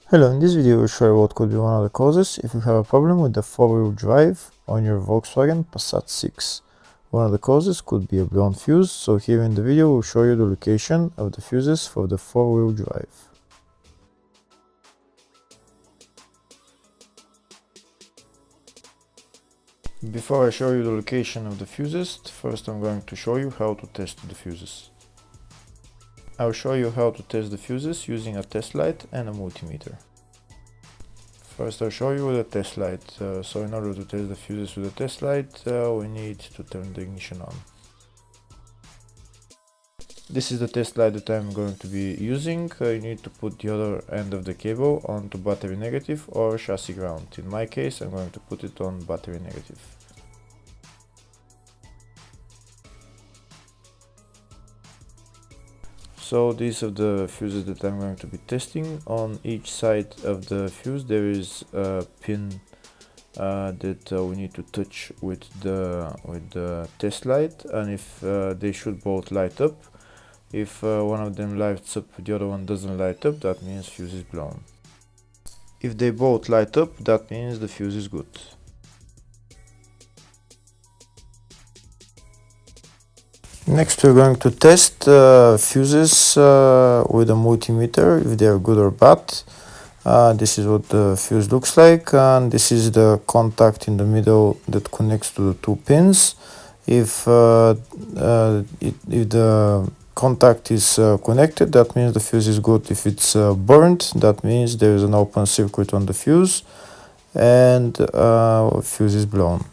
Hello, in this video we'll show you what could be one of the causes if you have a problem with the 4-wheel drive on your Volkswagen Passat 6. One of the causes could be a blown fuse, so here in the video we'll show you the location of the fuses for the 4-wheel drive. Before I show you the location of the fuses, first I'm going to show you how to test the fuses. I'll show you how to test the fuses using a test light and a multimeter. First I'll show you with a test light. So in order to test the fuses with a test light, we need to turn the ignition on. This is the test light that I'm going to be using. You need to put the other end of the cable onto battery negative or chassis ground. In my case, I'm going to put it on battery negative. So these are the fuses that I'm going to be testing. On each side of the fuse there is a pin that we need to touch with the test light, and if they should both light up. If one of them lights up, the other one doesn't light up, that means fuse is blown. If they both light up, that means the fuse is good. Next we're going to test fuses with a multimeter, if they are good or bad. This is what the fuse looks like, and this is the contact in the middle that connects to the two pins. If the contact is connected, that means the fuse is good. If it's burnt, that means there is an open circuit on the fuse and fuse is blown.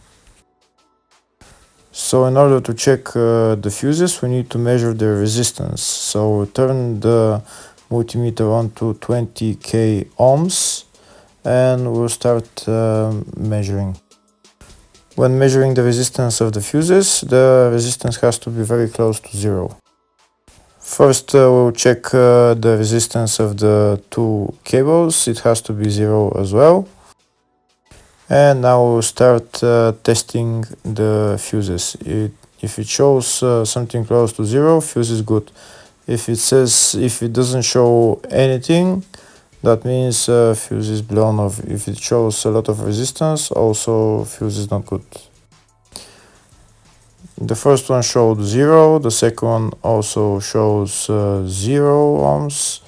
So in order to check the fuses, we need to measure their resistance. So we turn the multimeter on to 20k ohms and we'll start measuring. When measuring the resistance of the fuses, the resistance has to be very close to zero. First we'll check the resistance of the two cables. It has to be zero as well. And now we'll start testing the fuses. If it shows something close to zero, fuse is good. If it doesn't show anything, that means fuse is blown off. If it shows a lot of resistance, also fuse is not good. The first one showed 0, the second one also shows 0 ohms,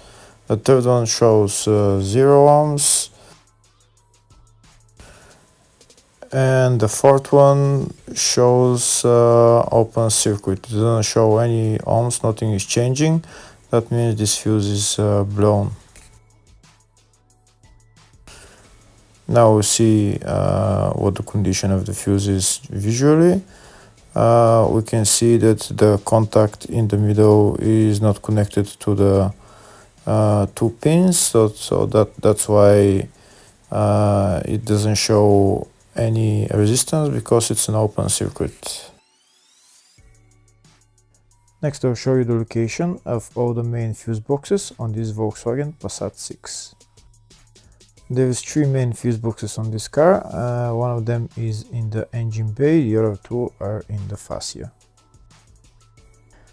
the third one shows 0 ohms, and the fourth one shows open circuit. It doesn't show any ohms, nothing is changing. That means this fuse is blown. Now we see what the condition of the fuse is visually. We can see that the contact in the middle is not connected to the two pins, so that's why it doesn't show any resistance, because it's an open circuit. Next I'll show you the location of all the main fuse boxes on this Volkswagen Passat 6. There is 3 main fuse boxes on this car. One of them is in the engine bay, the other 2 are in the fascia.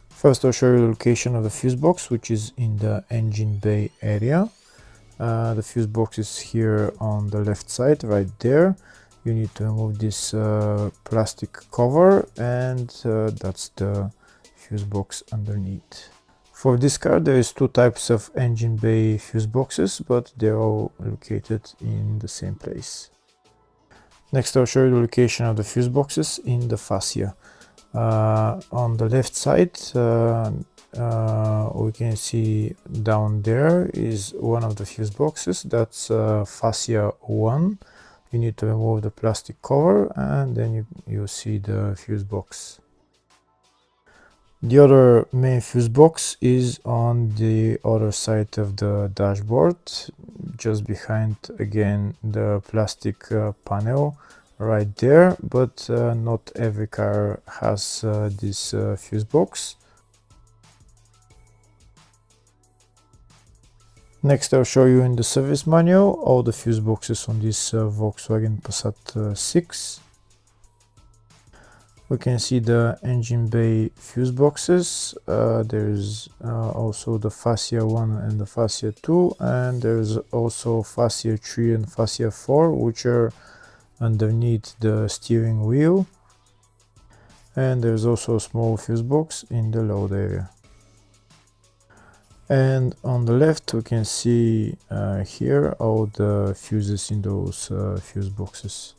First I'll show you the location of the fuse box, which is in the engine bay area. The fuse box is here on the left side, right there. You need to remove this plastic cover, and that's the fuse box underneath. For this car there is 2 types of engine bay fuse boxes, but they're all located in the same place. Next I'll show you the location of the fuse boxes in the fascia. On the left side we can see down there is one of the fuse boxes, that's fascia 1. You need to remove the plastic cover and then you see the fuse box. The other main fuse box is on the other side of the dashboard, just behind again the plastic panel right there, but not every car has this fuse box. Next I'll show you in the service manual all the fuse boxes on this Volkswagen Passat 6. We can see the engine bay fuse boxes. There's also the fascia 1 and the fascia 2, and there's also fascia 3 and fascia 4, which are underneath the steering wheel. And there's also a small fuse box in the load area. And on the left we can see here all the fuses in those fuse boxes.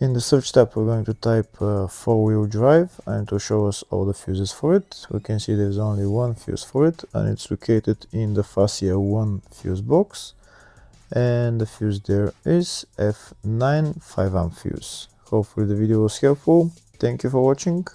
In the search tab we're going to type four-wheel drive, and to show us all the fuses for it, we can see there's only one fuse for it, and it's located in the fascia 1 fuse box, and the fuse there is F9 5 amp fuse. Hopefully the video was helpful. Thank you for watching.